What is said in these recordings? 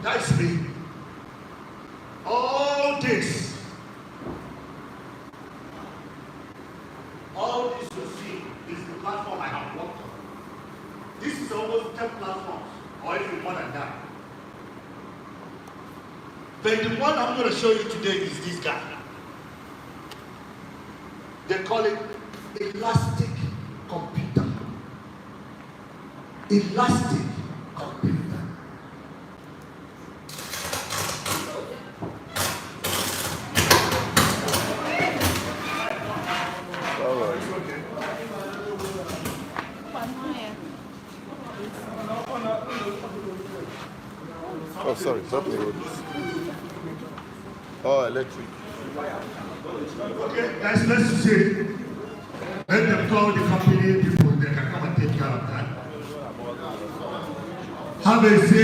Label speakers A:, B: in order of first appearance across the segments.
A: That's me. All this you see is the platform I have worked on. This is almost 10 platforms, or even more than that. But the one I'm going to show you today is this guy. They call it elastic computer. Elastic computer.
B: Oh, sorry, something with this. Oh, electric.
A: Okay, guys, let's see. Let them call the company people, they can come and take care of that. Have a say.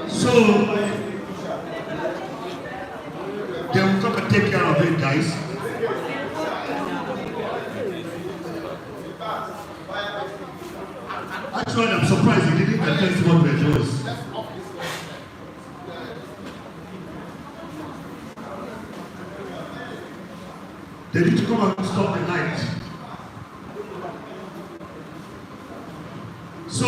A: So, they will come and take care of it, guys. Actually, I'm surprised he didn't attend what we're doing. They need to come and stop the night. So,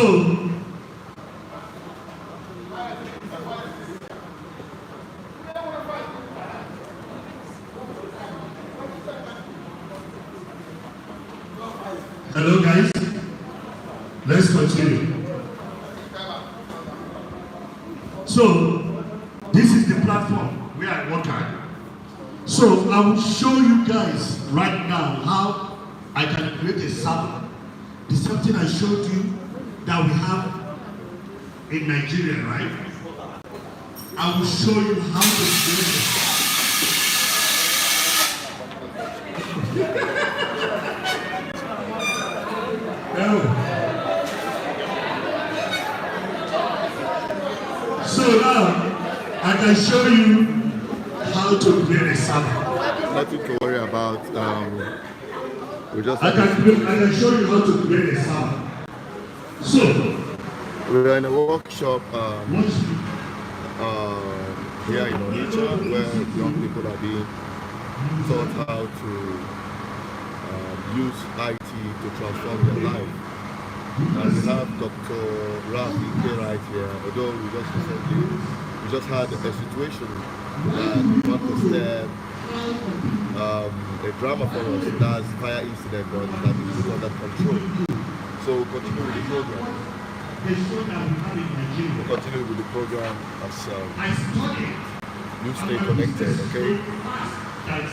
A: hello guys, let's continue. So, this is the platform where I work at. So, I will show you guys right now how I can create a server. The something I showed you that we have in Nigeria, right? I will show you how to create it. So now I can show you how to create a server.
B: Nothing to worry about. We just
A: I can show you how to create a server. So
B: we're in a workshop here in Onitsha where young people are being taught how to use IT to transform their life. And we have Dr. Rafike right here, although we just had a situation that we want to step a drama for us. That's fire incident, but that is under control. So we'll continue with the program. We'll continue with the program as you stay connected, okay?
A: By the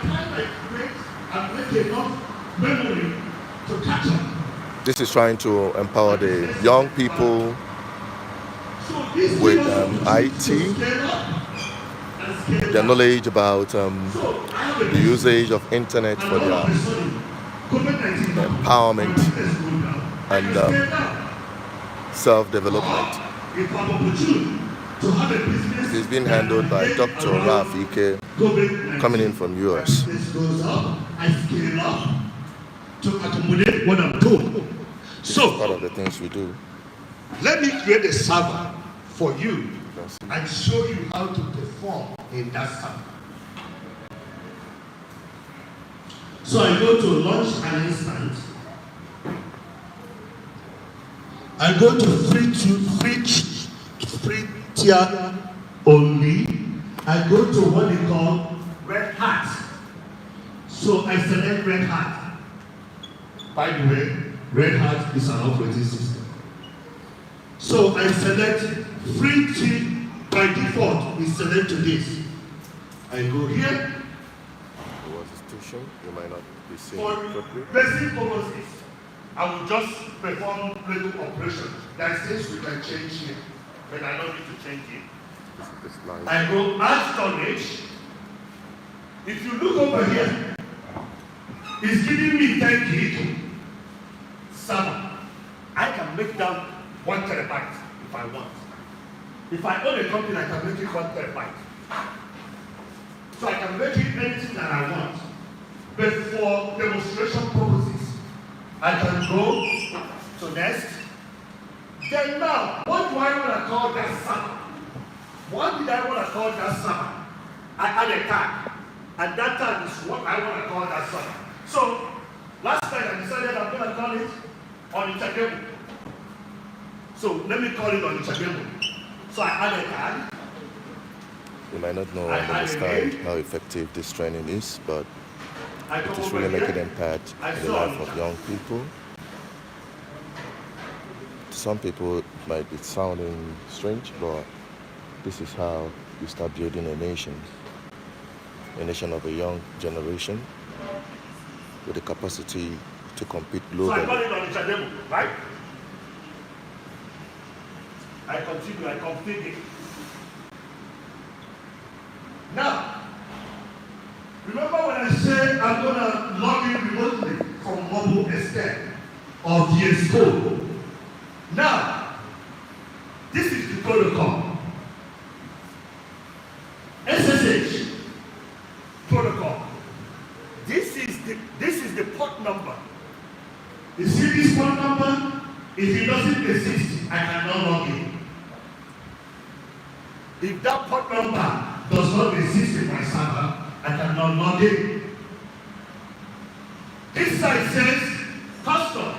A: time I create, I make enough memory to catch up.
B: This is trying to empower the young people with IT, their knowledge about the usage of internet for their empowerment and self-development. It is being handled by Dr. Rafike, coming in from US.
A: To accommodate what I'm doing. So,
B: part of the things we do.
A: Let me create a server for you and show you how to perform in that server. So I go to launch an instance. I go to free tier only. I go to what they call Red Hat. So I select Red Hat. By the way, Red Hat is an operating system. So I select free tier by default. We select to this. I go here.
B: There was a station you might not be seeing
A: for
B: properly.
A: basic purposes, I will just perform little operation. There are things we can change here, but I don't need to change it. I go add storage. If you look over here, it's giving me 10 gig. Server. I can make down 1 terabyte if I want. If I own a company, I can make it 1 terabyte. So I can make it anything that I want. but for demonstration purposes, I can go to next. Then now, what do I want to call that server? What did I want to call that server? I had a tag, and that tag is what I want to call that server. So, last night I decided I'm going to call it Onitsha. So, let me call it Onitsha. So I had a tag.
B: You might not know and understand how effective this training is, but it is really making an impact in the life of young people. Some people it might be sounding strange, but this is how you start building a nation of a young generation with the capacity to compete globally.
A: So I call it Onitsha, right? I continue, I configure. Now, remember when I said I'm going to log in remotely from mobile extent or VS Code? Now, this is the protocol. SSH protocol. This is the port number. You see this port number? If it doesn't exist, I cannot log in. If that port number does not exist in my server, I cannot log in. This site says custom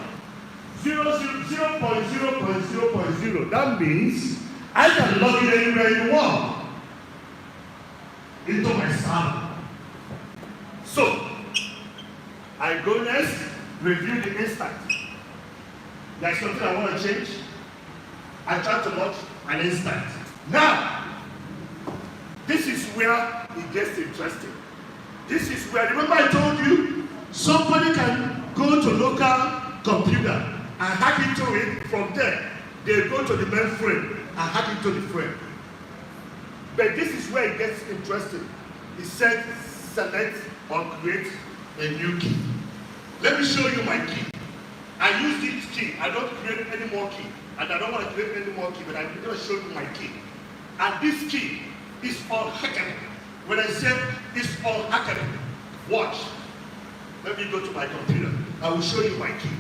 A: 0.0.0.0. That means I can log in anywhere you want into my server. So I go next, review the instance. There's something I want to change. I try to launch an instance. Now, this is where it gets interesting. This is where, remember I told you, somebody can go to local computer and hack into it. From there, they go to the mainframe and hack into the frame. But this is where it gets interesting. It says select or create a new key. Let me show you my key. I use this key. I don't create any more key. And I don't want to create any more key, but I'm going to show you my key. And this key is all hackable. When I say it's all hackable, watch. Let me go to my computer. I will show you my key.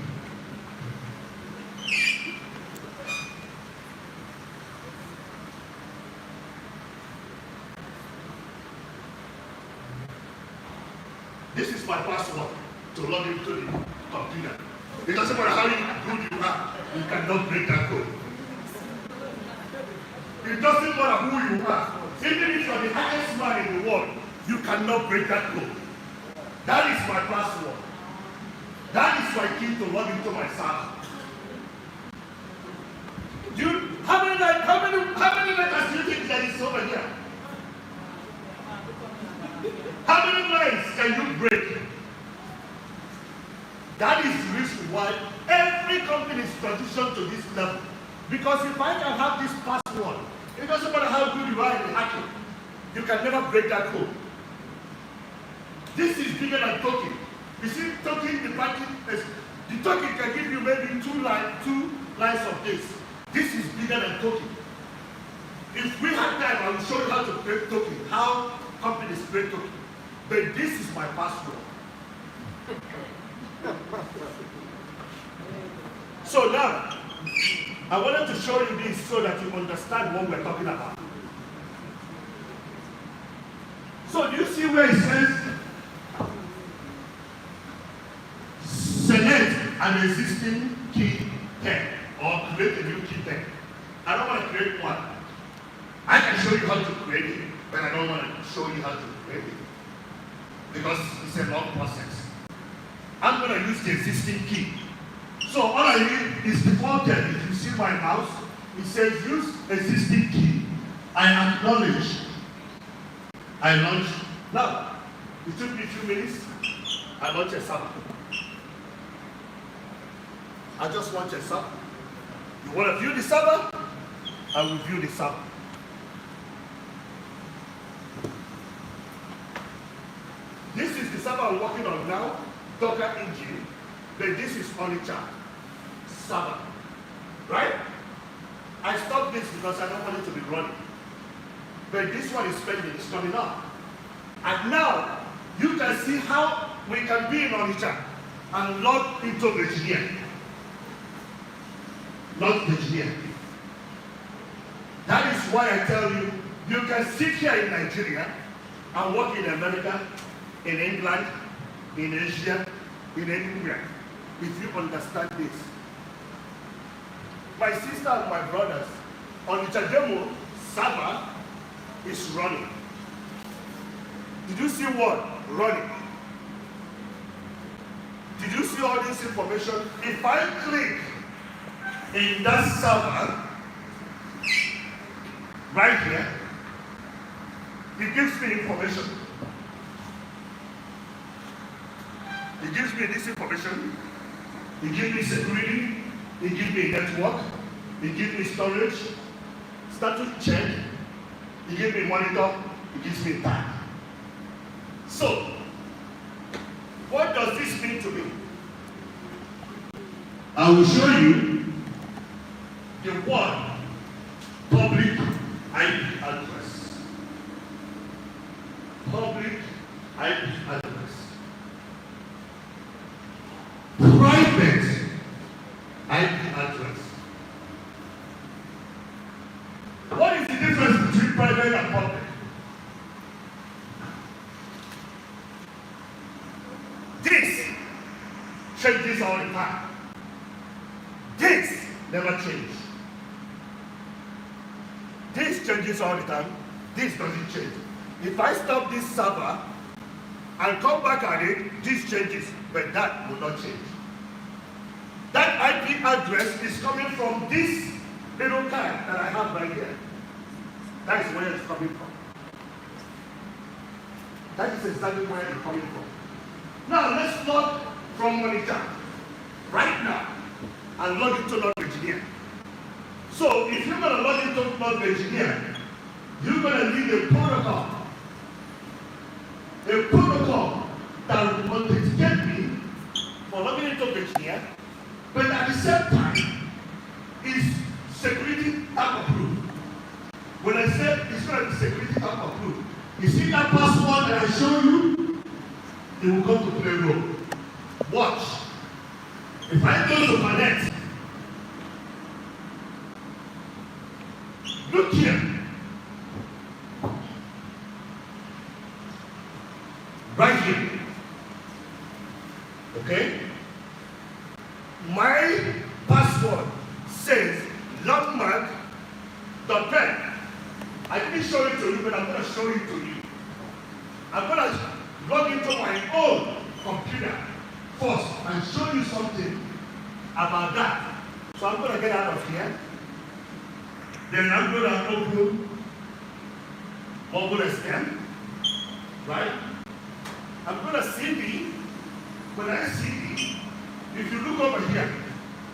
A: This is my password to log into the computer. It doesn't matter how good you are, you cannot break that code. It doesn't matter who you are. Even if you are the highest man in the world, you cannot break that code. That is my password. That is my key to log into my server. How many letters do you think there is over here? How many lines can you break? That is the reason why every company is transitioned to this level. Because if I can have this password, it doesn't matter how good you are in hacking, you can never break that code. This is bigger than token. You see, token, the token can give you maybe two lines of this. This is bigger than token. If we have time, I will show you how to break token, how companies break token. But this is my password. So now, I wanted to show you this so that you understand what we're talking about. So do you see where it says select an existing key tag or create a new key tag? I don't want to create one. I can show you how to create it, but I don't want to show you how to create it because it's a long process. I'm going to use the existing key. So all I need is the content. If you see my mouse, it says use existing key. I acknowledge. I launch. Now, it took me a few minutes. I launch a server. I just launch a server. You want to view the server? I will view the server. This is the server I'm working on now, Docker engine. But this is Onitsha server, right? I stopped this because I don't want it to be running. But this one is pending, it's coming up. And now, you can see how we can be in Onitsha and log into Virginia. Not Virginia. That is why I tell you, you can sit here in Nigeria and work in America, in England, in Asia, in anywhere, if you understand this. My sister and my brothers, Onitsha demo server is running. Did you see what? Running. Did you see all this information? If I click in that server, right here, it gives me information. It gives me this information. It gives me security. It gives me network. It gives me storage. Status check. It gives me monitor. It gives me time. So, what does this mean to me? I will show you the word public IP address. Public IP address. Private IP address. What is the difference between private and public? This changes all the time. This never changes. This changes all the time. This doesn't change. If I stop this server and come back at it, this changes, but that will not change. That IP address is coming from this little card that I have right here. That is where it's coming from. That is exactly where it's coming from. Now let's log from Monitor right now and log into North Virginia. So if you're going to log into North Virginia, you're going to need a protocol. A protocol that will authenticate me for logging into Virginia, but at the same time is security app approved. When I said it's going to be security app approved, you see that password that I show you? It will come to play role. Watch. If I go to connect, look here. Right here. Okay? My password says landmark.pen. I didn't show it to you, but I'm going to show it to you. I'm going to log into my own computer first and show you something about that. So I'm going to get out of here. Then I'm going to open mobile STEM. Right? I'm going to CD. When I CD, if you look over here,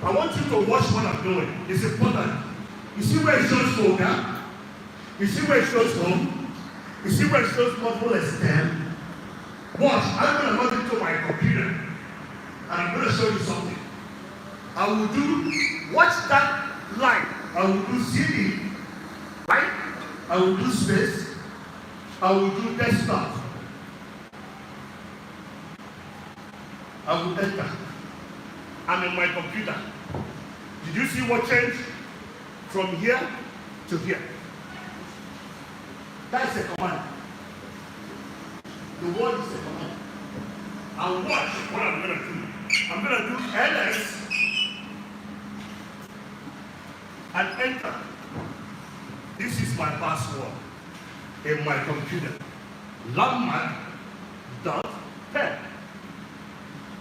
A: I want you to watch what I'm doing. It's important. You see where it shows folder? You see where it shows home? You see where it shows mobile STEM? Watch, I'm going to log into my computer and I'm going to show you something. I will do, watch that line. I will do CD, right? I will do space. I will do desktop. I will enter. I'm in my computer. Did you see what changed from here to here? That's a command. The word is a command. I'll watch what I'm going to do. I'm going to do ls and enter. This is my password in my computer. Landmark.pen.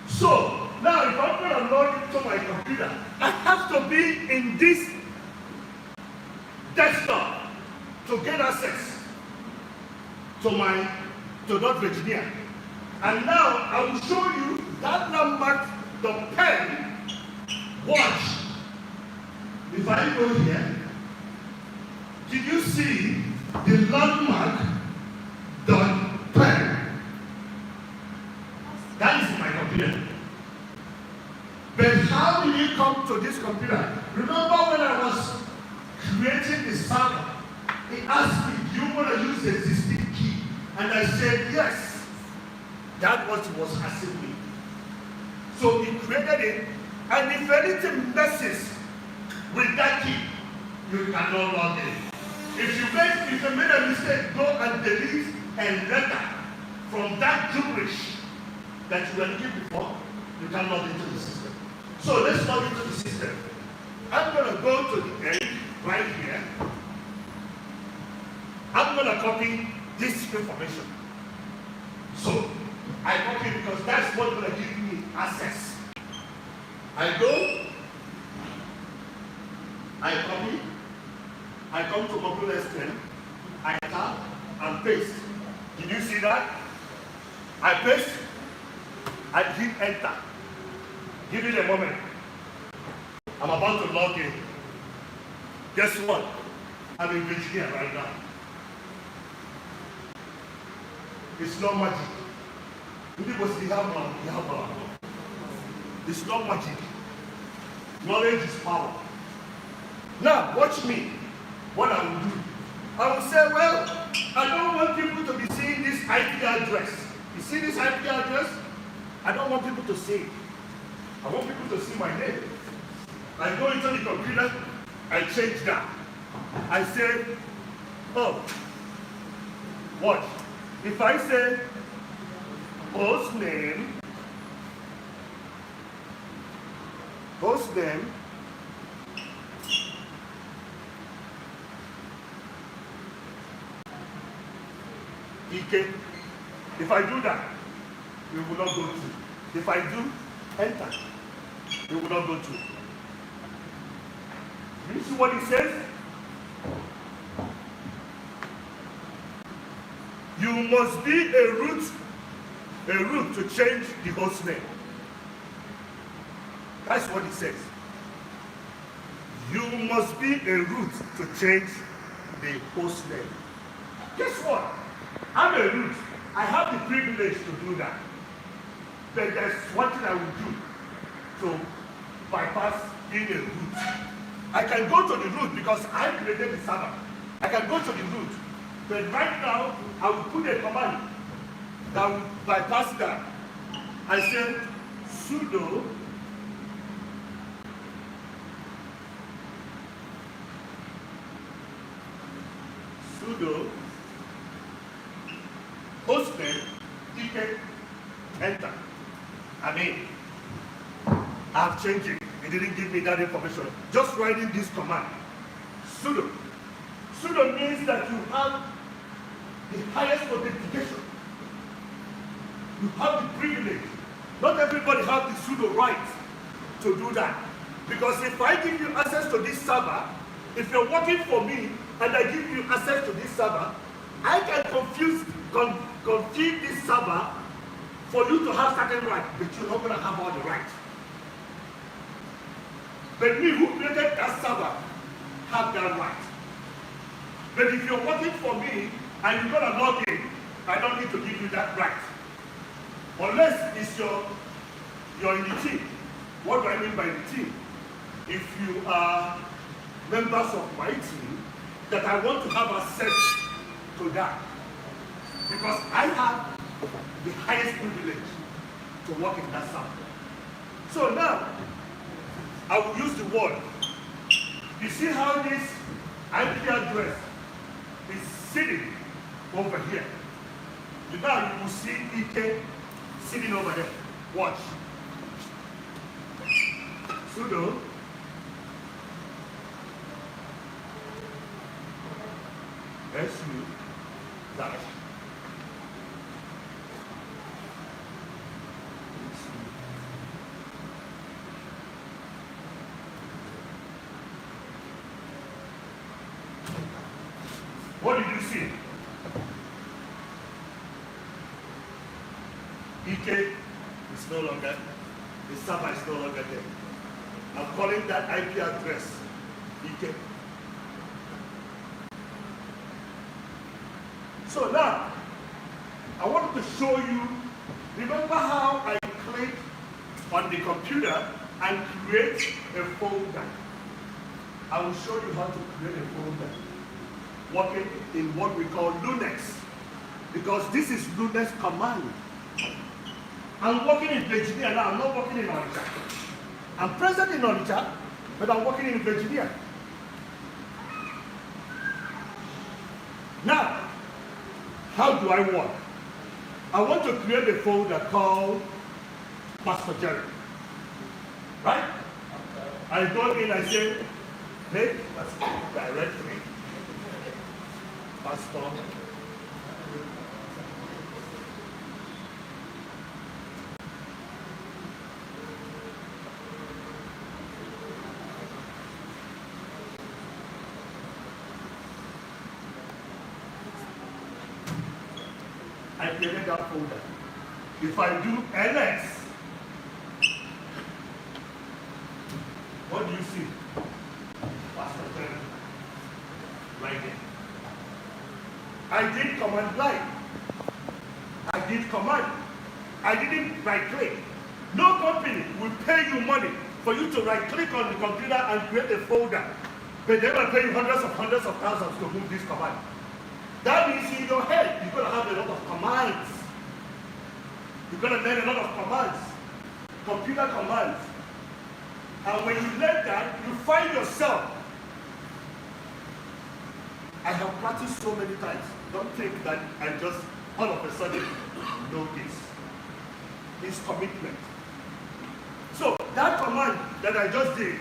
A: So now if I'm going to log into my computer, I have to be in this desktop to get access to North Virginia. And now I will show you that landmark.pen. Watch. If I go here, did you see the landmark.pen? That is my computer. But how did it come to this computer? Remember when I was creating the server, it asked me, do you want to use the existing key? And I said yes. That was what he was asking me. So he created it, and if anything messes with that key, you cannot log in. If you made a mistake, go and delete a letter from that gibberish that you were looking before, you can log into the system. So let's log into the system. I'm going to go to the end right here. I'm going to copy this information. So I copy because that's what's going to give me access. I go, I copy, I come to Google S10, I tap and paste. Did you see that? I paste, I hit enter. Give it a moment. I'm about to log in. Guess what? I'm in Virginia right now. It's not magic. It's not magic. Knowledge is power. Now, watch me. What I will do. I will say, well, I don't want people to be seeing this IP address. You see this IP address? I don't want people to see it. I want people to see my name. I go into the computer, I change that. I say, oh, what? If I say host name, EK. If I do that, we will not go to. If I do enter, we will not go to. You see what it says? You must be a root to change the host name. That's what it says. You must be a root to change the host name. Guess what? I'm a root. I have the privilege to do that. But there's one thing I will do to bypass being a root. I can go to the root because I created the server. I can go to the root. But right now, I will put a command that will bypass that. I say sudo hostname equal enter. I mean, I've changed it. It didn't give me that information. Just writing this command. Sudo. Sudo means that you have the highest authentication. You have the privilege. Not everybody has the sudo right to do that. Because if I give you access to this server, if you're working for me and I give you access to this server, I can configure this server for you to have certain rights, but you're not going to have all the rights. But me who created that server have that right. But if you're working for me and you're going to log in, I don't need to give you that right. Unless it's you're in the team. What do I mean by the team? If you are members of my team, that I want to have access to that. Because I have the highest privilege to work in that server. So now, I will use the word. You see how this IP address is sitting over here. Now you will see EK sitting over there. Watch. Sudo su dash what did you see? EK is no longer, the server is no longer there. I'm calling that IP address EK. So now, I wanted to show you, remember how I click on the computer and create a folder? I will show you how to create a folder working in what we call Linux, because this is Linux command. I'm working in Virginia now. I'm not working in Onitsha. I'm present in Onitsha, but I'm working in Virginia. Now, how do I work? I want to create a folder called Pastor Jerry. Right? I go in, I say, hey, directory, Pastor. I created that folder. If I do ls, what do you see? Pastor Jerry. Right there. I did command line. I did command. I didn't right click. No company will pay you money for you to right click on the computer and create a folder. But they will pay you hundreds of thousands to move this command. That means in your head, you're going to have a lot of commands. You're going to learn a lot of commands. Computer commands. And when you learn that, you find yourself. I have practiced so many times. Don't think that I just all of a sudden know this. It's commitment. So that command that I just did,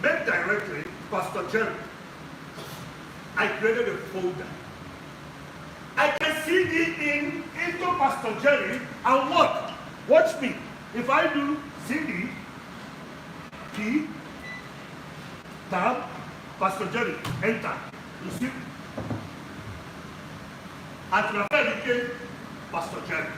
A: make directly Pastor Jerry. I created a folder. I can CD into Pastor Jerry and what? Watch me. If I do CD, P, tab, Pastor Jerry, enter. You see? And Rafael became Pastor Jerry.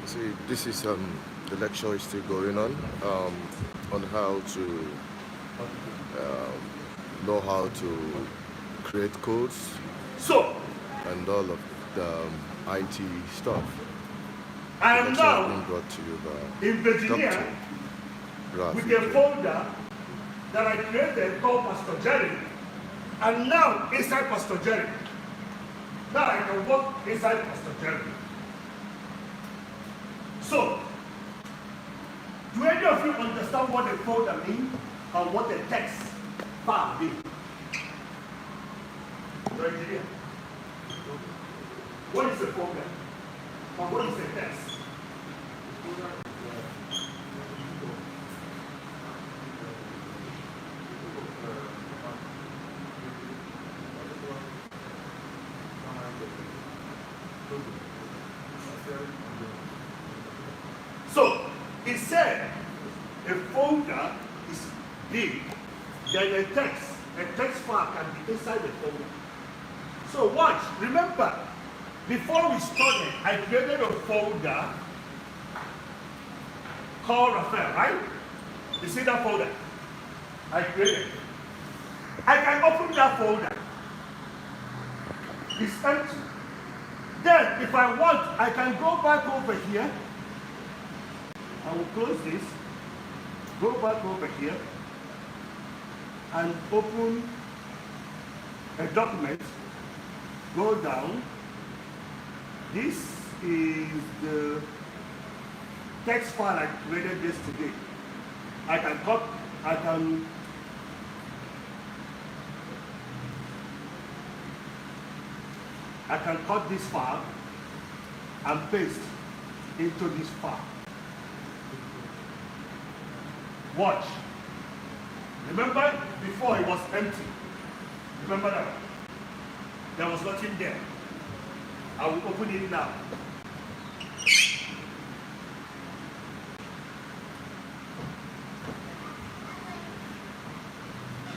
B: See, this is the lecture is still going on how to know how to create codes
A: So,
B: and all of the IT stuff.
A: I am now
B: being brought to you by
A: in Virginia with a folder that I created called Pastor Jerry, and now inside Pastor Jerry. Now I can work inside Pastor Jerry. So, do any of you understand what a folder means and what a text file means? Virginia, what is a folder and what is a text? So, it said a folder is big, then a text file can be inside the folder. So watch, remember, before we started, I created a folder called Raphael, right? You see that folder? I created. I can open that folder. It's empty. Then, if I want, I can go back over here. I will close this, go back over here, and open a document, go down. This is the text file I created yesterday. I can cut this file and paste into this file. Watch. Remember before it was empty. Remember that? There was nothing there. I will open it now.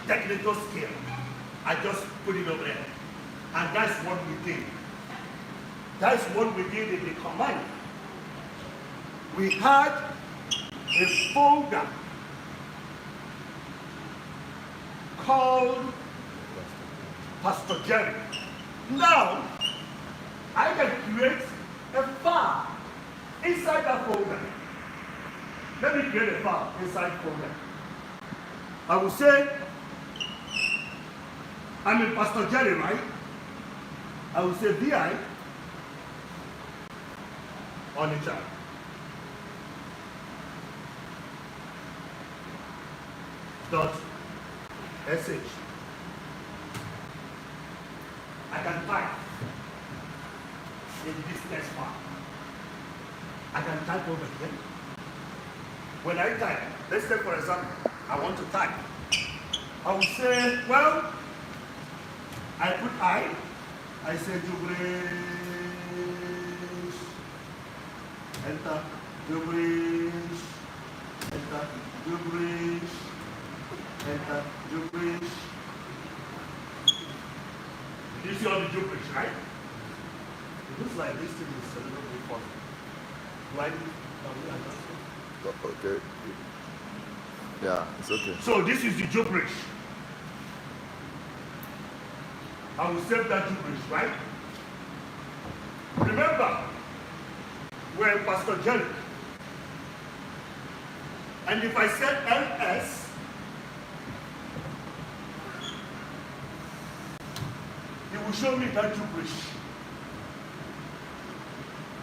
A: Technical skill. I just put it over there. And that's what we did. That's what we did in the command. We had a folder called Pastor Jerry. Now, I can create a file inside that folder. Let me create a file inside folder. I will say I'm in Pastor Jerry, right? I will say VI on the chat. Dot sh. I can type in this text bar. I can type over here. When I type, let's say for example, I want to type. I will say, well, I put I say Jubilee, enter, Jubilee, enter, Jubilee, enter, Jubilee. You see all the Jubilee, right? It looks like this thing is a little bit funny. Why can we adjust it?
B: Okay. Yeah, it's okay.
A: So this is the Jubilee. I will save that Jubilee, right? Remember, we're Pastor Jerry. And if I said LS, it will show me that Jubilee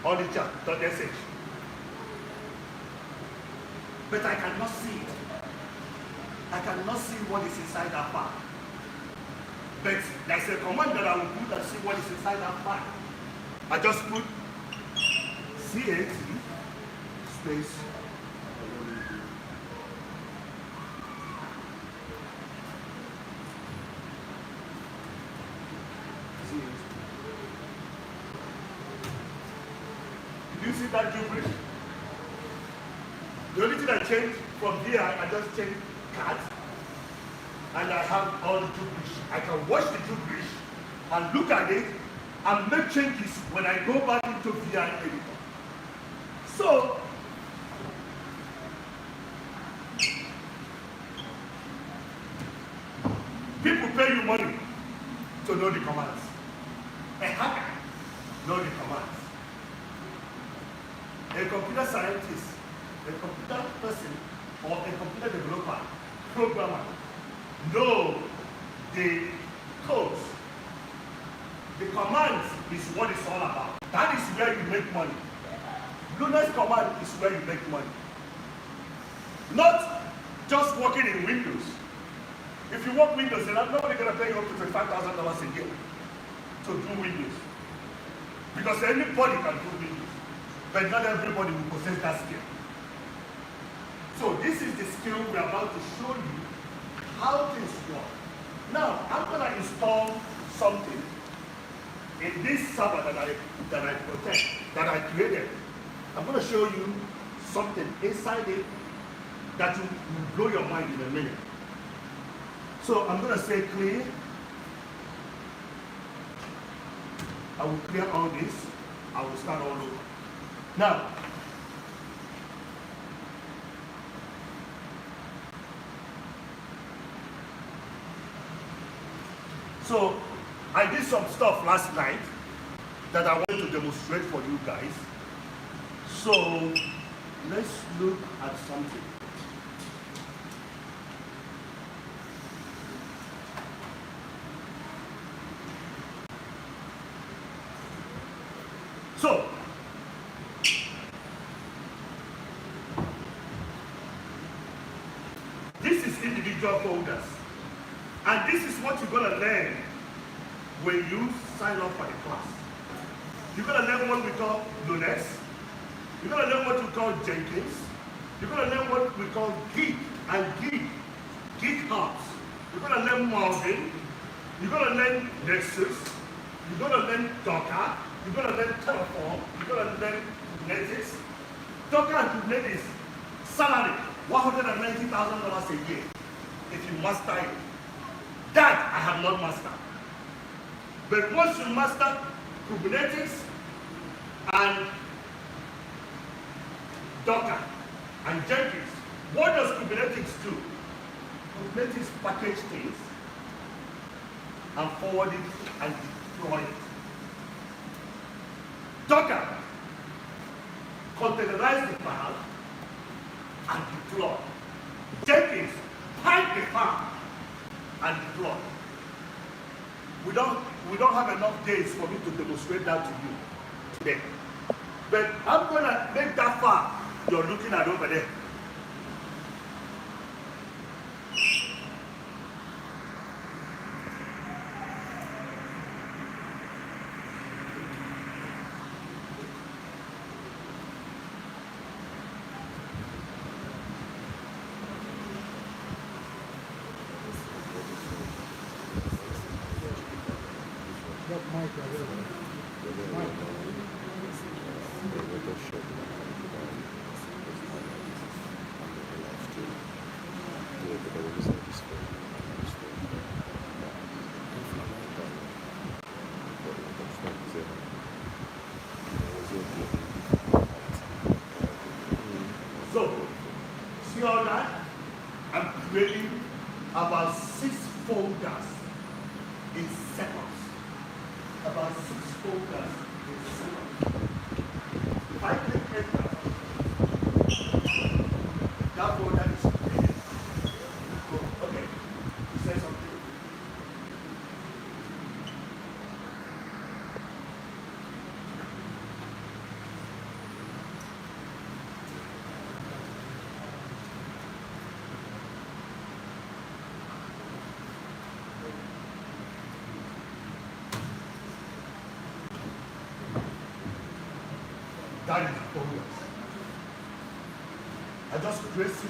A: on the chat.sh. But I cannot see it. I cannot see what is inside that file. But there's a command that I will put and see what is inside that file. I just put CAT space. Did you see that Jubilee? The only thing I changed from here, I just changed cat, and I have all the Jubilee. I can watch the Jubilee and look at it and make changes when I go back into VI editor. So, people pay you money to know the commands. A hacker know the commands. A computer scientist, a computer person, or a computer developer, programmer, know the codes. The commands is what it's all about. That is where you make money. Luna's command is where you make money. Not just working in Windows. If you work Windows, then I'm not only going to pay you up to $25,000 a year to do Windows. Because anybody can do Windows. But not everybody will possess that skill. So this is the skill we're about to show you how things work. Now, I'm going to install something in this server that I protect, that I created. I'm going to show you something inside it that will blow your mind in a minute. So I'm going to say clear. I will clear all this. I will start all over. Now, so I did some stuff last night that I want to demonstrate for you guys. So let's look at something. So this is individual folders. And this is what you're going to learn when you sign up for the class. You're going to learn what we call Lunex. You're going to learn what we call Jenkins. You're going to learn what we call Git and GitHubs. You're going to learn Marvin. You're going to learn Nexus. You're going to learn Docker. You're going to learn Terraform. You're going to learn Kubernetes. Docker and Kubernetes, salary, $190,000 a year if you master it. That I have not mastered. But once you master Kubernetes and Docker and Jenkins, what does Kubernetes do? Kubernetes package things and forward it and deploy it. Docker containerize the file and deploy. Jenkins pipe the file and deploy. we don't have enough days for me to demonstrate that to you today. But I'm gonna make that far you're looking at over there. So, see all that? I'm creating about 6 folders in seconds. About 6 folders in seconds. If I click enter, that folder is created. Okay, you say something. That is the folders. I just create 6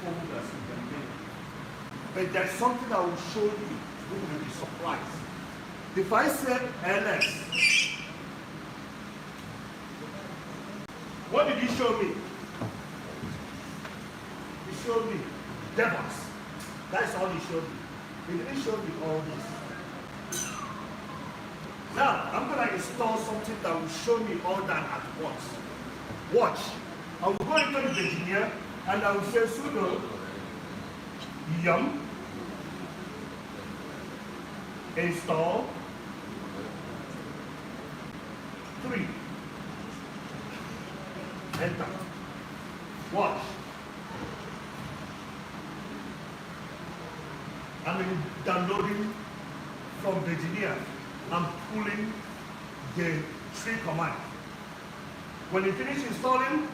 A: folders in the middle. But there's something I will show you. You will be surprised. If I say LS, what did he show me? He showed me devils. That's all he showed me. He didn't show me all this. Now, I'm going to install something that will show me all that at once. Watch. I will go into the engineer and I will say sudo yum install 3. Enter. Watch. I'm downloading from the engineer. I'm pulling the 3 command. When you finish installing,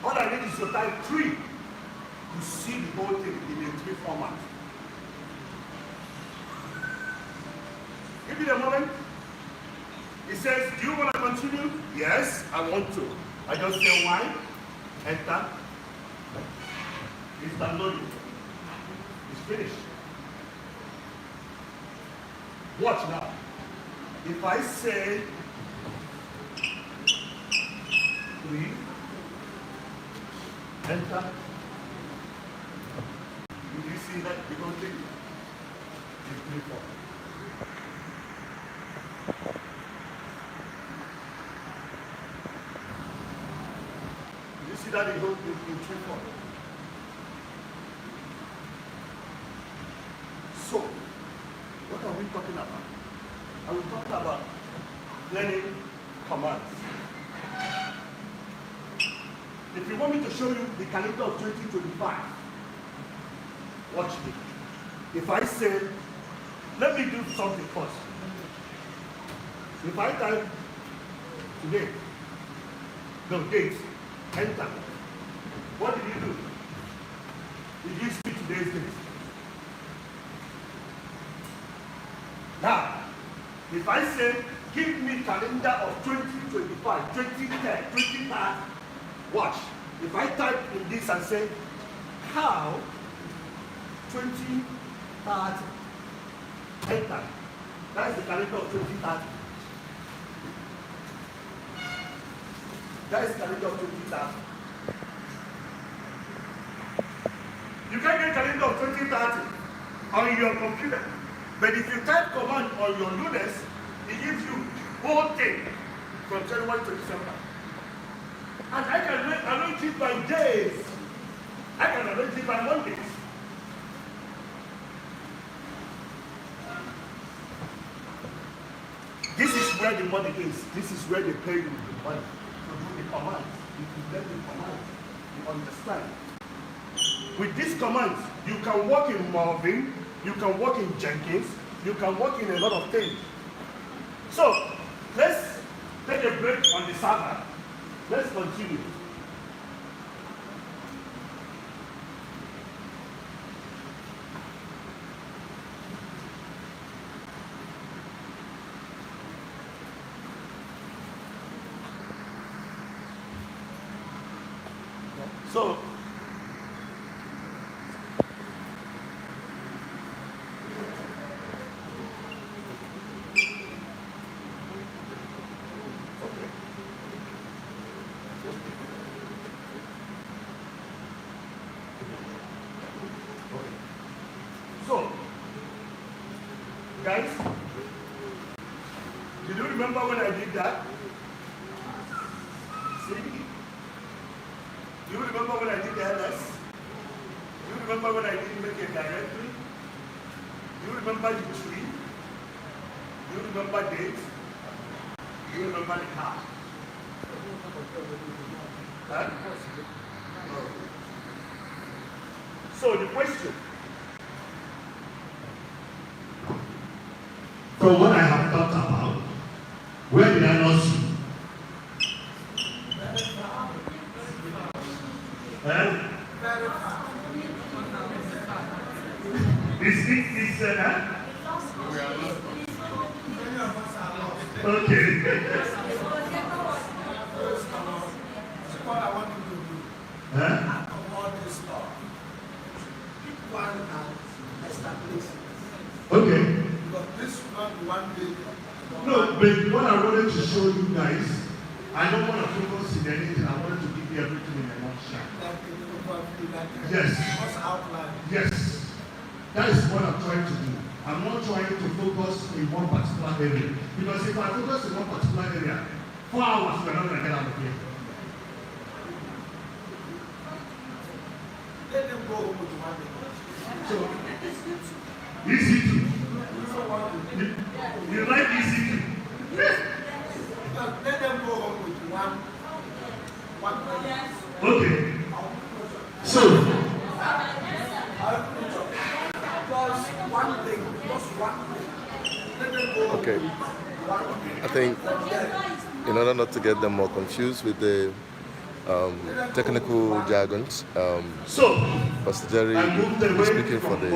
A: all I need is to type 3 to see the whole thing in a 3 format. Give me a moment. It says, do you want to continue? Yes, I want to. I just say Y, enter. It's downloading. It's finished. Watch now. If I say 3, enter. Did you see that? The whole thing is 3, 4. Did you see that? The whole thing is 3, 4. So, what are we talking about? Are we talking about learning commands? If you want me to show you the calendar of 2025, watch me. If I say, let me do something first. If I type today, no date, enter. What did you do? It gives me today's date. Now, if I say, give me calendar of 2025, 2010, 2030, watch. If I type in this and say, how 2030, enter. That is the calendar of 2030. That is the calendar of 2030. You can get calendar of 2030 on your computer. But if you type command on your lunes, it gives you whole thing from January to December. And I can arrange it by days. I can arrange it by Mondays. This is where the money is. This is where they pay you the money. To do the commands. If you learn the commands, you understand. With these commands, you can work in Marvin, you can work in Jenkins, you can work in a lot of things. So, let's take a break on the server. Let's continue. So, guys, did you remember when I did that? See? Do you remember when I did the LS? Do you remember when I didn't make a directory? Do you remember the tree? Do you remember dates? Do you remember the car? Huh? No. So the question, from what I have talked about, where did I not see? Okay.
C: What I want you to do, all this stuff, pick one and establish it.
A: Okay.
C: Because this will not be one day.
A: No, but what I wanted to show you guys, I don't want to focus in anything. I wanted to give you everything in a nutshell. Yes.
C: Just outline.
A: Yes. That is what I'm trying to do. I'm not trying to focus in one particular area. Because if I focus in one particular area, 4 hours we're not going to get out of here.
C: Let them go home with one day.
A: So, easy to. You like easy to.
C: Let them go home with one day.
A: Okay. So,
C: just one thing. Let them go home.
B: Okay. I think in order not to get them more confused with the technical jargons, Pastor Jerry is speaking for the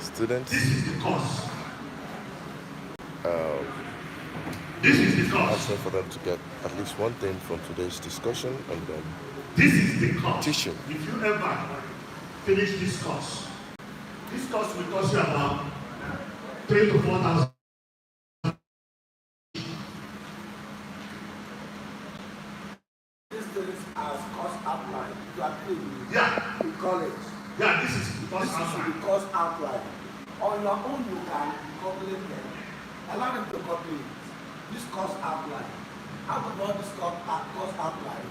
B: students.
A: This is the course. This is the course.
B: Asking for them to get at least one thing from today's discussion and then
A: This is the course.
B: teaching.
A: If you ever finish this course will cost you about 3,000 to 4,000.
C: These things as course outline. You are paying.
A: Yeah.
C: In college.
A: Yeah, this is the course
C: This is
A: outline.
C: the course outline. On your own, you can calculate them. Allow them to copy it. This course outline. Out of all this course outline,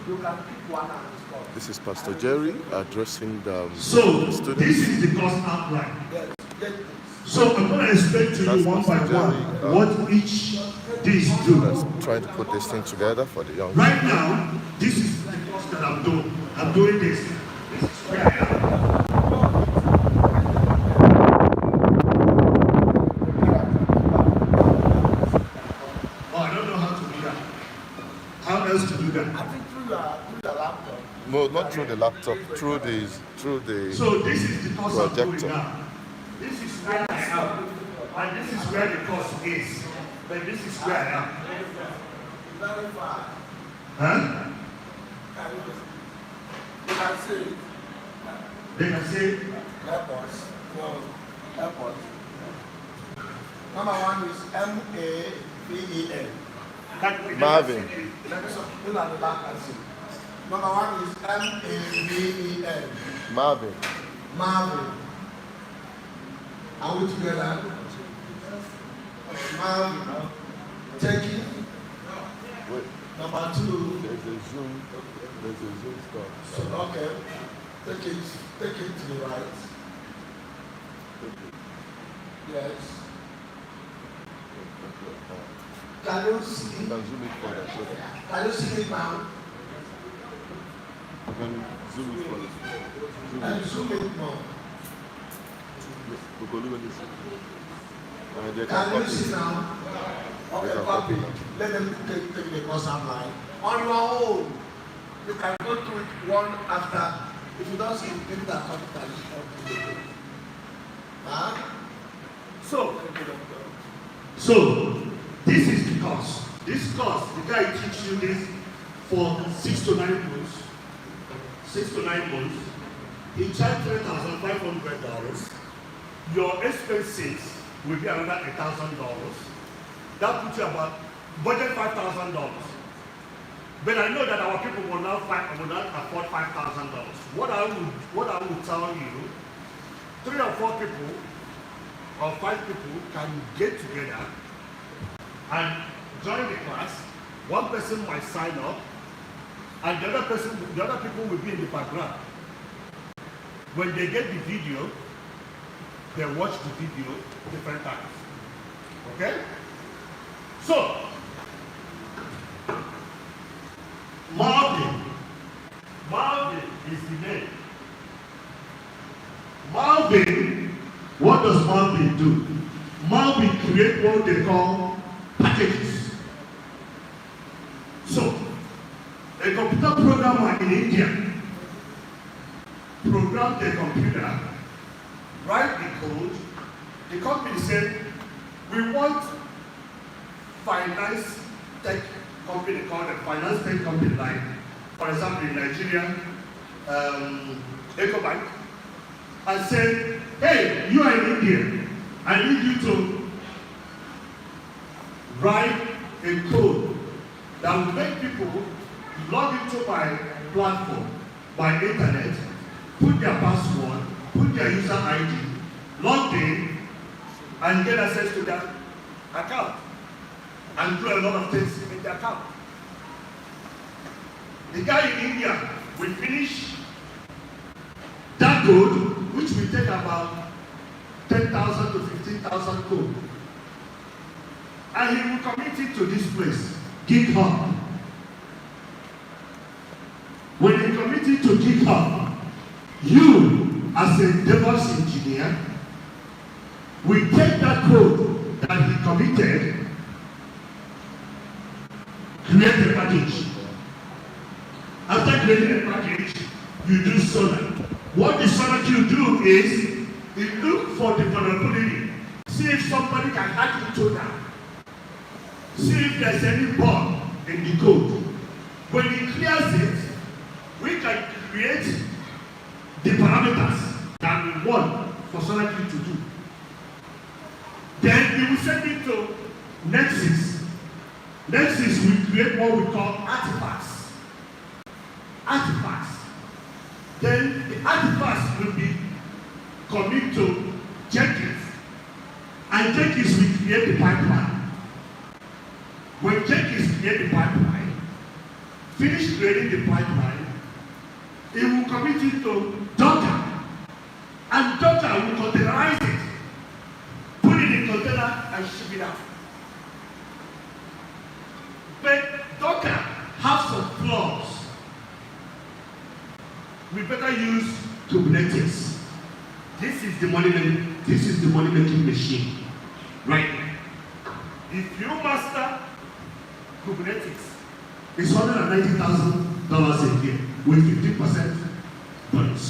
C: you can pick one and discuss.
B: This is Pastor Jerry addressing the
A: So,
B: students.
A: this is the course outline.
C: Yes, yes.
A: So, I'm going to explain to
B: That's
A: you one by
B: Pastor
A: one
B: Jerry,
A: what each these do.
B: That's trying to put this thing together for the young.
A: Right now, this is the course that I'm doing. I'm doing this. This is where I am. Oh, I don't know how to do that. How else to do that?
C: I think through the laptop.
B: No, not through the laptop, through the
A: So this is the course I'm doing
B: projector.
A: now. This is where I am. And this is where the course is. But this is where I am.
C: Very far.
A: Huh?
C: You can see
A: They can say,
C: airports. No, airports. Number one is M-A-V-E-N.
B: Marvin.
C: Let me look at the back and see. Number one is M-A-V-E-N.
B: Marvin.
C: Marvin. Are we together? Marvin. Turkey.
B: Wait,
C: Number two.
B: there's a Zoom stuff.
C: So, okay. Take it to the right. Yes. Can you see?
B: You can zoom it further. So
C: Can you see it now?
B: you can zoom it further. Zoom
C: Can
B: it.
C: you zoom it more?
B: They
C: Can you
B: copy.
C: see now?
B: They
C: Okay,
B: can
C: copy.
B: copy.
C: Let them take the course outline. On your own, you can go through it one after. If you don't see it, maybe that copy can help you. Huh?
A: So, this is the course. This course, the guy teaches you this for 6 to 9 months. 6 to 9 months. He charged $3,500. Your expenses will be another $1,000. That puts you about budget $5,000. But I know that our people will not afford $5,000. What I would tell you, 3 or 4 people or 5 people can get together and join the class. One person might sign up, and the other people will be in the background. When they get the video, they watch the video different times. Okay? So, Marvin is the name. Marvin, what does Marvin do? Marvin create what they call packages. So, a computer programmer in India program the computer, write the code. The company said, we want finance tech company called a finance tech company, like, for example, in Nigeria, EcoBank, and said, hey, you are in India, I need you to write a code that will make people log into my platform by internet, put their password, put their user ID, log in, and get access to their account, and do a lot of things in the account. The guy in India will finish that code, which will take about 10,000 to 15,000 code, and he will commit it to this place, GitHub. When he commit it to GitHub, you, as a DevOps engineer, will take that code that he committed, create a package. After creating a package, you do sonnet. What the sonnet you do is, you look for the vulnerability. See if somebody can hack into that. See if there's any bug in the code. When he clears it, we can create the parameters that we want for sonnet to do. Then we will send it to Nexus. Nexus will create what we call artifacts. Artifacts. Then the artifacts will be committed to Jenkins. And Jenkins will create the pipeline. When Jenkins create the pipeline, finish creating the pipeline, it will commit it to Docker. And Docker will containerize it. Put it in container and ship it out. But Docker has some flaws. We better use Kubernetes. This is the money making machine. Right now. If you master Kubernetes, it's $190,000 a year with 15% bonus.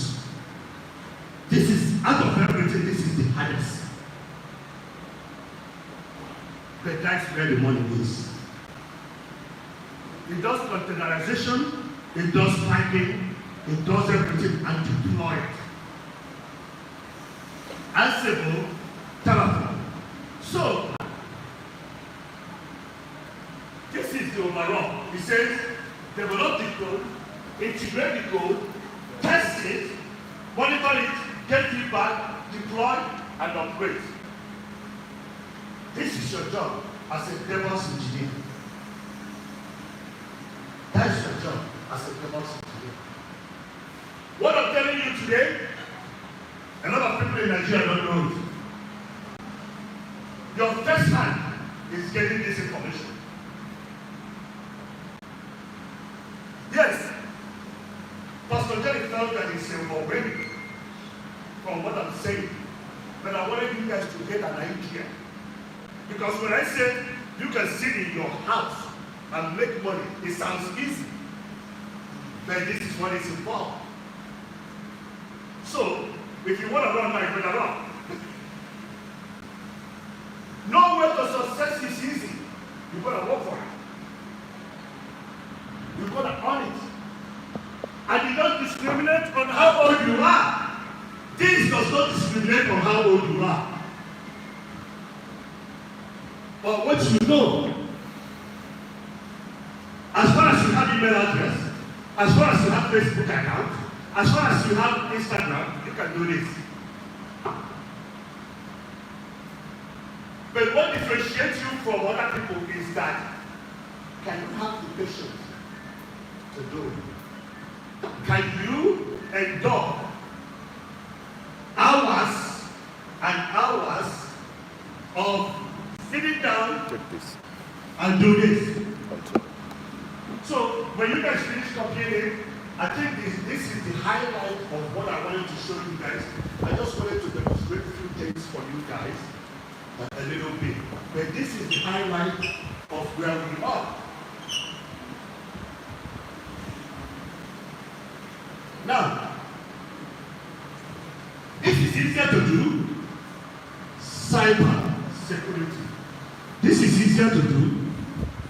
A: This is, out of everything, this is the highest. But that's where the money is. It does containerization, it does piping, it does everything and deploy it. Ansible, Terraform. So, this is the overall. It says, develop the code, integrate the code, test it, monitor it, get feedback, deploy, and upgrade. This is your job as a DevOps engineer. That's your job as a DevOps engineer. What I'm telling you today, a lot of people in Nigeria don't know it. Your first hand is getting this information. Yes, Pastor Jerry felt that it's overwhelming from what I'm saying, but you guys to get an idea. Because when I say you can sit in your house and make money, it sounds easy. But this is what is involved. So, if you want to run, my better run. No way to success is easy. You gotta work for it. You gotta earn it. And it does discriminate on how old you are. This does not discriminate on how old you are. But what you know, as far as you have email address, as far as you have Facebook account, as far as you have Instagram, you can do this. But what differentiates you from other people is that can you have the patience to do it? Can you endure hours and hours of sitting down and do this? So when you guys finish complaining, I think this is the highlight of what I wanted to show you guys. I just wanted to demonstrate a few things for you guys. A little bit, but this is the highlight of where we are. Now, this is easier to do. Cyber security. This is easier to do.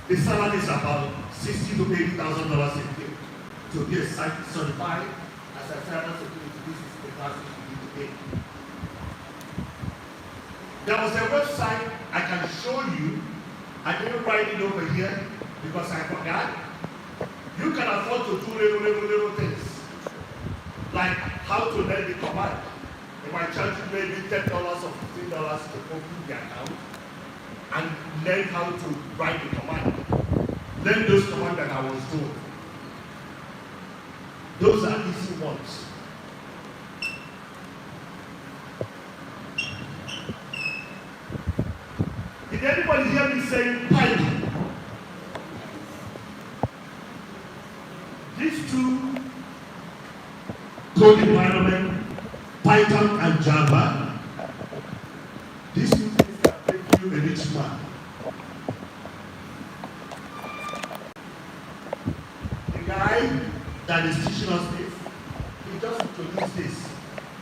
A: The salary is about $60,000 to $80,000 a year. To be a site certified as a cyber security, this is the class you need to take. There was a website I can show you. I didn't write it over here because I forgot. You can afford to do little things. Like how to learn the command. They might charge you maybe $10 or $15 to open the account and learn how to write the command. Learn those commands that I was doing. Those are easy ones. Did anybody hear me saying Python? These two code environment, Python and Java, these two things can make you a rich man. The guy that is teaching us this, he just introduced this.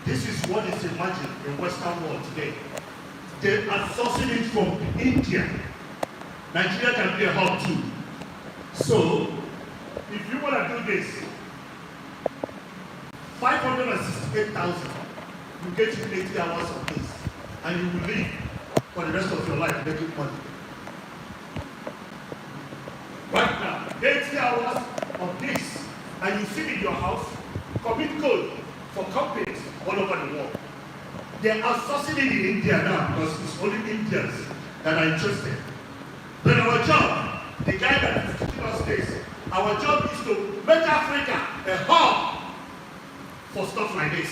A: This is what is imagined in Western world today. They are sourcing it from India. Nigeria can be a hub too. So, if you want to do this, 568,000, you get you 80 hours of this, and you will live for the rest of your life making money. Right now, 80 hours of this, and you sit in your house, commit code for companies all over the world. They are sourcing it in India now because it's only Indians that are interested. But our job, the guy that is teaching us this, our job is to make Africa a hub for stuff like this.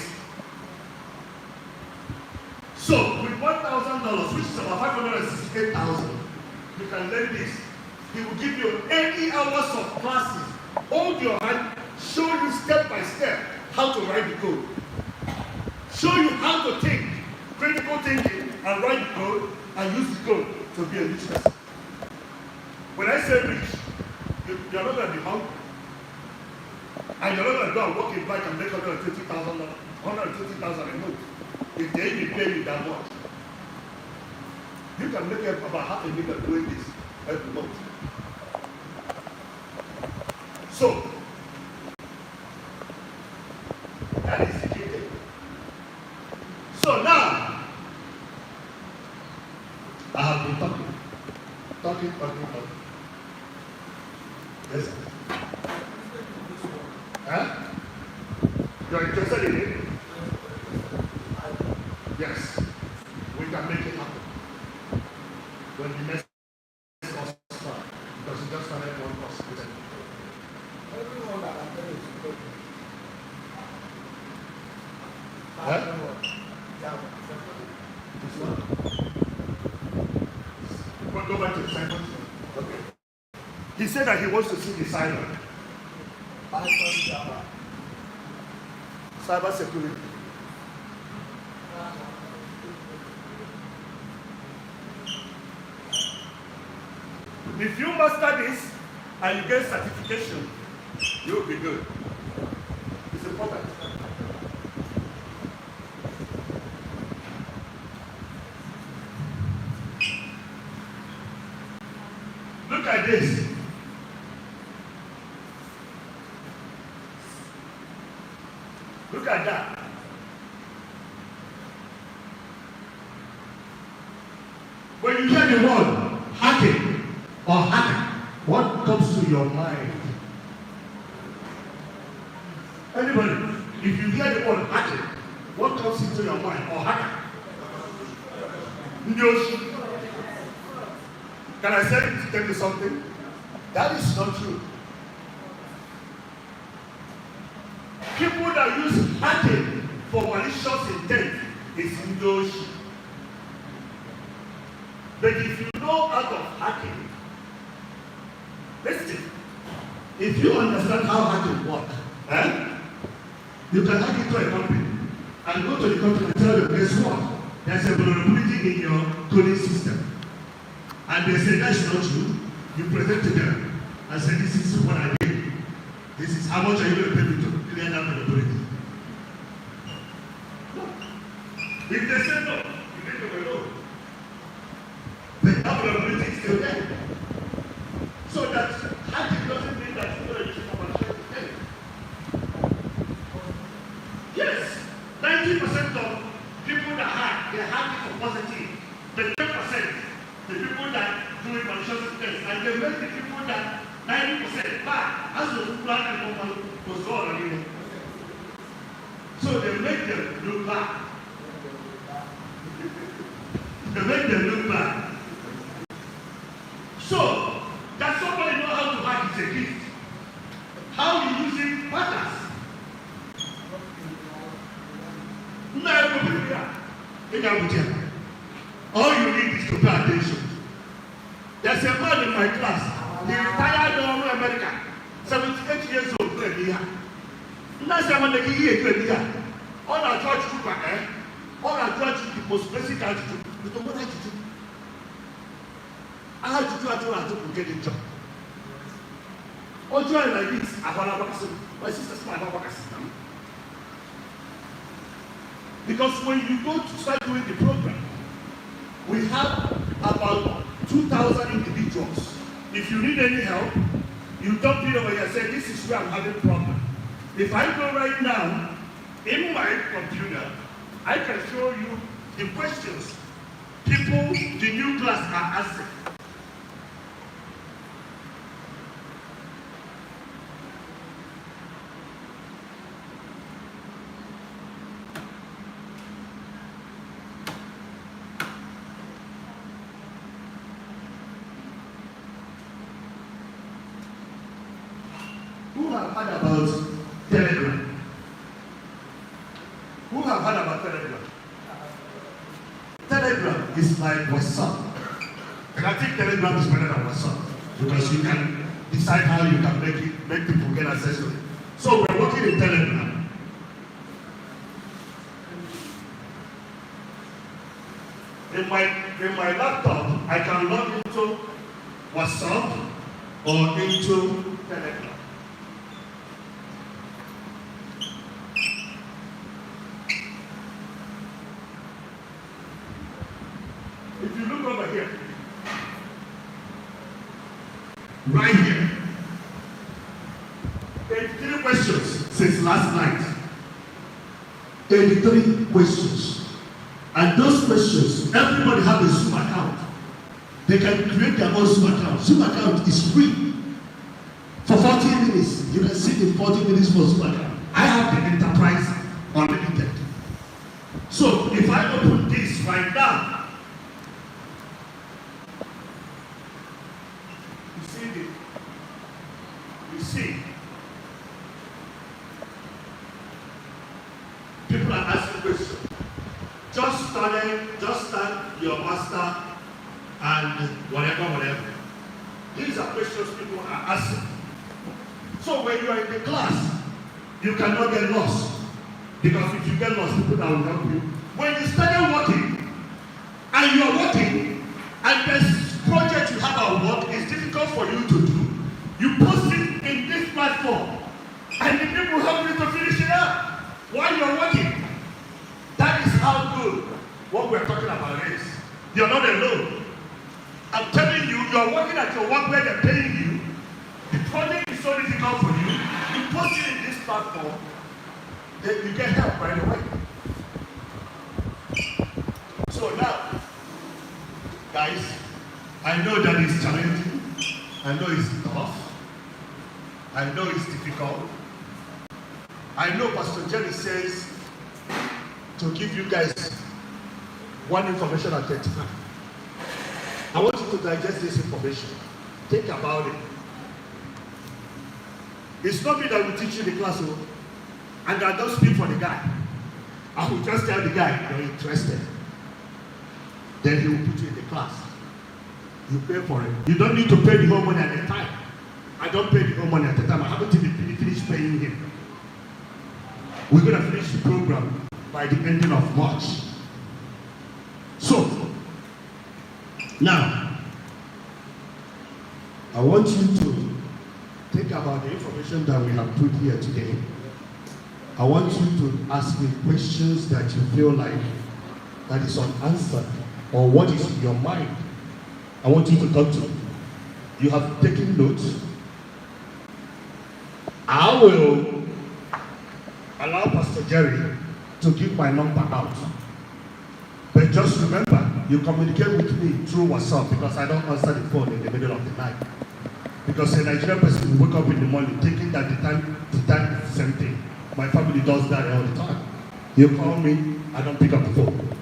A: So with $1,000, which is about 568,000, you can learn this. He will give you 80 hours of classes. Hold your hand, show you step by step how to write the code. Show you how to think, critical thinking, and write the code, and use the code to be a rich person. When I say rich, you're not going to be hungry. And you're not going to go and walk in bike and make $150,000 a month. If they even pay you that much. You can make about $500,000 doing this every month. So, that is the key thing. So now, I have been talking. Yes. Huh? You're interested in it? Yes. We can make it happen. When the next course starts, because we just started one course.
C: Everyone that I'm telling is good.
A: This one. We'll go back to the second. Okay. He said that he wants to see the silent. Cyber security. If you master this and you get certification, you'll be good. It's important. Look at this. Look at that. When you hear the word hacking or hacker, what comes to your mind? Anybody, if you hear the word hacking, what comes into your mind? Or hacker? News. Can I tell you something? That is not true. People that use hacking for malicious intent is Indoshi. But if you know out of hacking, listen, if you understand how hacking works, you can hack into a company and go to the company and tell them, guess what? There's a vulnerability in your coding system. And they say, that's not true. You present to them and say, this is what I did. This is how much are you going to pay me to clear that vulnerability? No. If they say no, you need to know. But that vulnerability is still there. So that hacking doesn't mean that you're going to use it for malicious intent. Yes, 90% of people that hack, they're hacking for positive. But 10%, the people that do it malicious intent, and they make the people that 90% bad, as the plan and was gone. So they make them look bad. They make them look bad. So that somebody know how to hack is a gift. How you use it matters. All you need is to pay attention. There's a man in my class. He retired in America, 78 years old. That's the one that he here. All our church people, all our church the most basic attitude. But what attitude? I had to do to get a job. All join like this. My sister's my system. Because when you go to start doing the program, we have about 2,000 individuals. If you need any help, you dump it over here and say, this is where I'm having a problem. If I go right now in my computer, I can show you the questions people, the new class are asking. Who have heard about Telegram? Who have heard about Telegram? Telegram is like WhatsApp. And I think Telegram is better than WhatsApp because you can decide how you can make people get access to it. So we're working in Telegram. In my laptop, I can log into WhatsApp or into Telegram. If you look over here, right here, 83 questions since last night. 83 questions. And those questions, everybody have a Zoom account. They can create their own Zoom account. Zoom account is free. For 40 minutes, you can sit in 40 minutes for Zoom account. I have the enterprise unlimited. So if I open this right now, you see, people are asking questions. Just start your master and whatever. These are questions people are asking. So when you are in the class, you cannot get lost. Because if you get lost, people that will help you. When you started working, and you are working, and this project you have at work is difficult. You're not alone. I'm telling you, you're working at your work where they're paying you. The project is so difficult for you. You post it in this platform, then you get help right away. So now, guys, I know that it's challenging. I know it's tough. I know it's difficult. I know Pastor Jerry says to give you guys one information at a time. I want you to digest this information. Think about it. It's not me that will teach you the class, and I don't speak for the guy. I will just tell the guy you're interested. Then he will put you in the class. You pay for it. You don't need to pay the whole money at the time. I don't pay the whole money at the time. I haven't even finished paying him. We're going to finish the program by the ending of March. So, now, I want you to think about the information that we have put here today. I want you to ask me questions that you feel like that is unanswered or what is in your mind. I want you to talk to me. You have taken notes. I will allow Pastor Jerry to give my number out. But just remember, you communicate with me through WhatsApp because I don't answer the phone in the middle of the night. Because a Nigerian person will wake up in the morning thinking that the time is the same thing. My family does that all the time. You call me, I don't pick up the phone.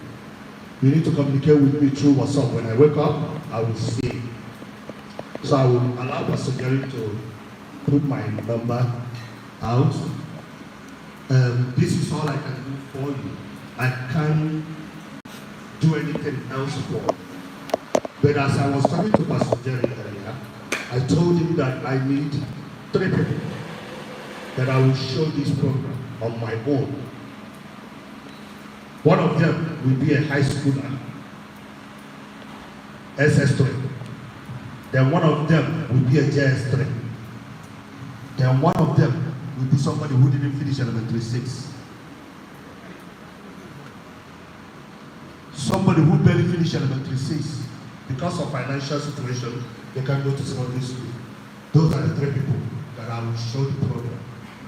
A: You need to communicate with me through WhatsApp. When I wake up, I will see. So I will allow Pastor Jerry to put my number out. This is all I can do for you. I can't do anything else for you. But as I was talking to Pastor Jerry earlier, I told him that I need 3 people that I will show this program on my own. One of them will be a high schooler, SS3. Then one of them will be a JS3. Then one of them will be somebody who didn't finish elementary 6. Somebody who barely finished elementary 6. Because of financial situation, they can go to secondary school. Those are the 3 people that I will show the program.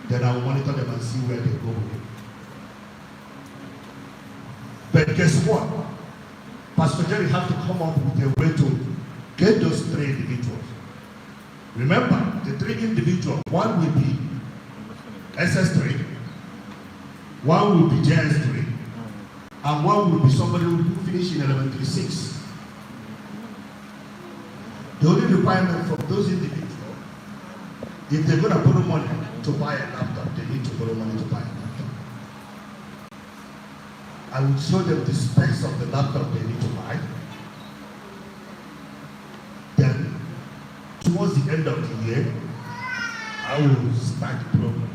A: Then I will monitor them and see where they go with it. But guess what? Pastor Jerry have to come up with a way to get those 3 individuals. Remember, the 3 individuals, one will be SS3, one will be JS3, and one will be somebody who finished in elementary 6. The only requirement for those individuals, if they're going to borrow money to buy a laptop, they need to borrow money to buy a laptop. I will show them the specs of the laptop they need to buy. Then, towards the end of the year, I will start the program.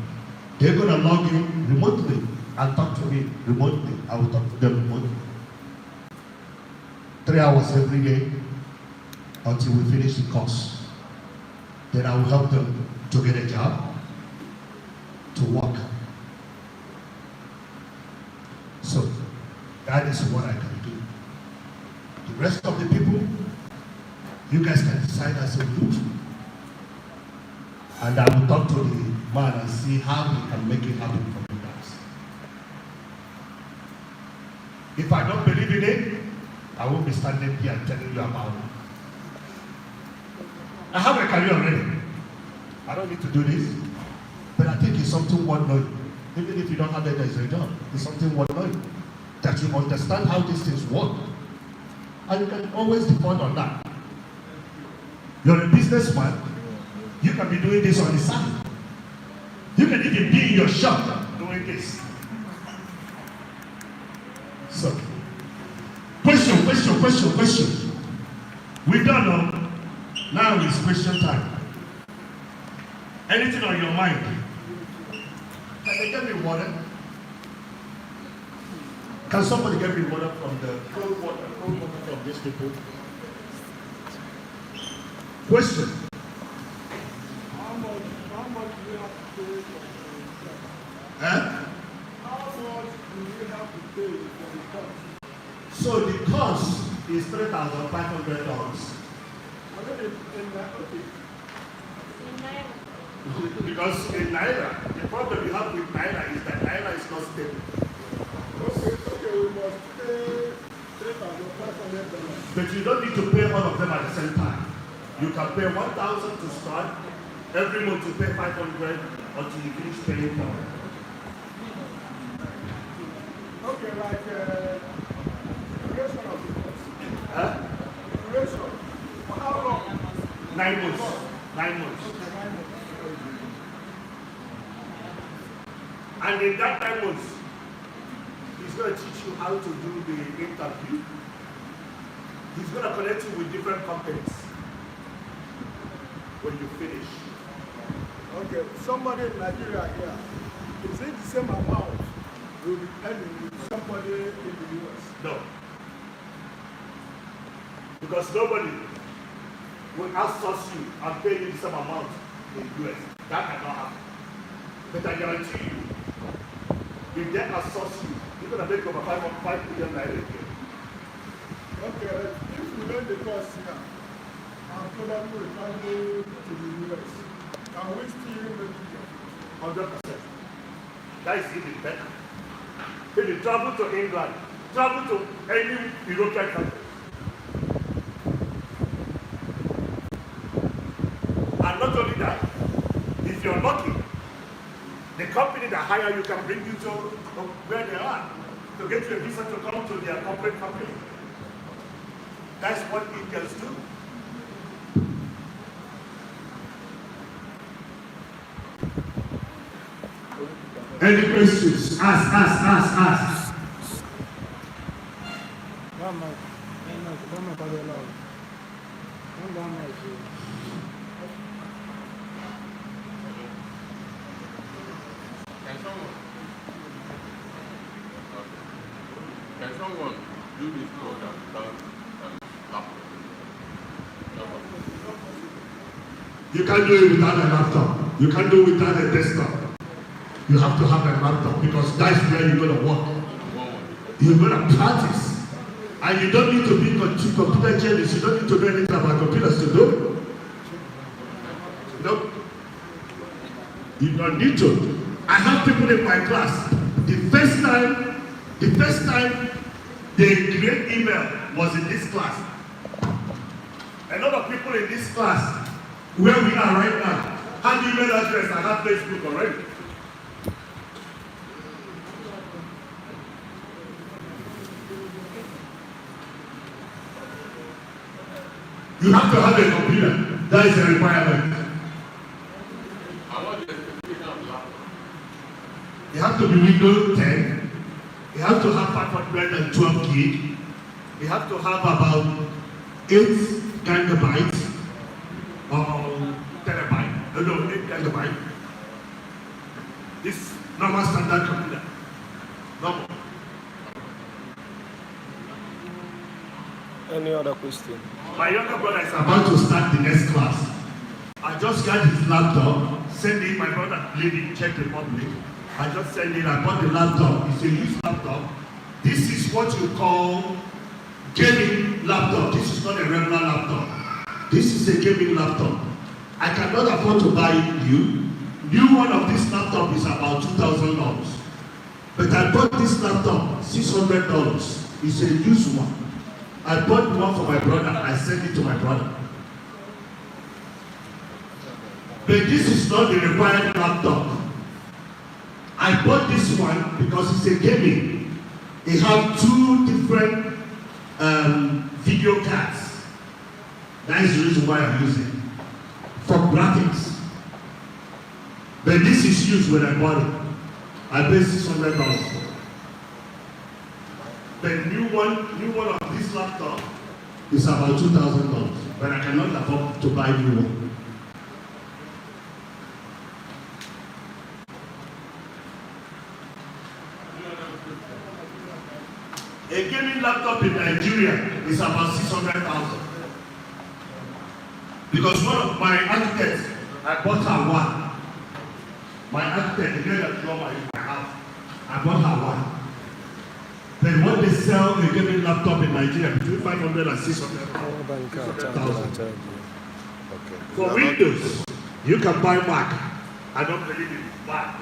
A: They're going to log in remotely and talk to me remotely. I will talk to them remotely. 3 hours every day until we finish the course. Then I will help them to get a job, to work. So, that is what I can do. The rest of the people, you guys can decide as a group. And I will talk to the man and see how he can make it happen for you guys. If I don't believe in it, I won't be standing here and telling you about it. I have a career already. I don't need to do this. But I think it's something worth knowing. Even if you don't have it as a job, it's something worth knowing. That you understand how these things work. And you can always depend on that. You're a businessman. You can be doing this on the side. You can even be in your shop doing this. So, question. We don't know. Now is question time. Anything on your mind? Can they get me water? Can somebody get me water from the cold water from these people? Question.
D: How much do you have to pay for the course?
A: How
D: much do you have to pay for the course?
A: So the course is $3,500. Because in Naira, the problem you have with Naira is that Naira is not stable.
D: Okay, we must pay $3,500.
A: But you don't need to pay all of them at the same time. You can pay 1,000 to start. Every month you pay 500 until you finish paying for it.
D: Okay, like duration of the course.
A: Huh?
D: Duration. For how long?
A: 9 months. 9 months.
D: Okay, 9 months.
A: And in that 9 months, he's going to teach you how to do the interview. He's going to connect you with different companies when you finish.
D: Okay, somebody in Nigeria here, is it the same amount you'll be earning with somebody in the US?
A: No. Because nobody will outsource you and pay you the same amount in the US. That cannot happen. But I guarantee you, if they outsource you, you're going to make over 5 million naira a year.
D: Okay, if we learn the course here, and probably we can go to the US, can we still make it?
A: 100%. That is even better. If you travel to England, travel to any European country. And not only that, if you're lucky, the company that hire you can bring you to where they are to get you a visa to come to their corporate company. That's what Indians do. Any questions? Ask.
E: Can someone do this program without laptop?
A: You can't do it without a laptop. You can't do it without a desktop. You have to have a laptop because that's where you're going to work. You're going to practice. And you don't need to be computer genius. You don't need to know anything about computers to do it. No. You don't need to. I have people in my class. The first time they create email was in this class. A lot of people in this class, where we are right now, have email address and have Facebook already. You have to have a computer. That is a requirement. You have to be Windows 10. You have to have 512 gig. You have to have about 8 gigabytes or terabyte. No, 8 gigabytes. This normal standard computer. Normal.
F: Any other question?
A: My younger brother is about to start the next class. I just got his laptop, send it, my brother live in Czech Republic. I just send it, I bought the laptop. It's a used laptop. This is what you call gaming laptop. This is not a regular laptop. This is a gaming laptop. I cannot afford to buy new. New one of this laptop is about $2,000. But I bought this laptop, $600. It's a used one. I bought one for my brother. I sent it to my brother. But this is not the required laptop. I bought this one because it's a gaming. It has 2 different video cards. That is the reason why I'm using it. For graphics. But this is used when I bought it. I paid $600 for it. The new one of this laptop is about $2,000, but I cannot afford to buy new one. A gaming laptop in Nigeria is about 600,000. Because one of my architects, I bought her one. My architect, the girl that drew my house, I bought her one. Then when they sell sell a gaming laptop in Nigeria between 500 and 600,000.
B: Okay.
A: For Windows, you can buy Mac. I don't believe it. Mac.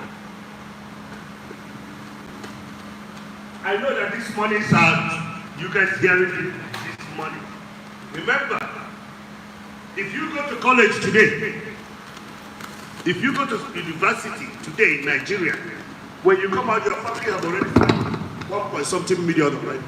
A: I know that this money is out. You guys hearing it? This money. Remember, if you go to college today, if you go to university today in Nigeria, when you come out, your family have already 1 point something million already.